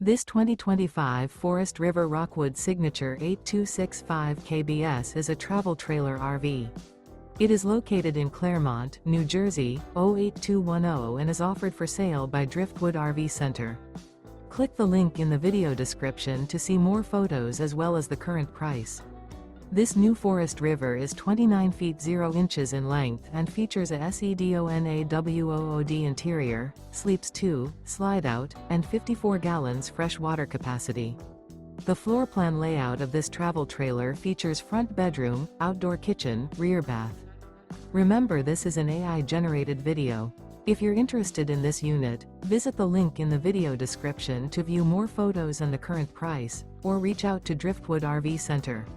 This 2025 Forest River Rockwood Signature 8265 KBS is a travel trailer RV. It is located in Clermont, New Jersey, 08210 and is offered for sale by Driftwood RV Center. Click the link in the video description to see more photos as well as the current price. This new Forest River is 29 feet 0 inches in length and features a SEDONAWOOD interior, sleeps 2, slide-out, and 54 gallons fresh water capacity. The floor plan layout of this travel trailer features front bedroom, outdoor kitchen, rear bath. Remember, this is an AI-generated video. If you're interested in this unit, visit the link in the video description to view more photos and the current price, or reach out to Driftwood RV Center.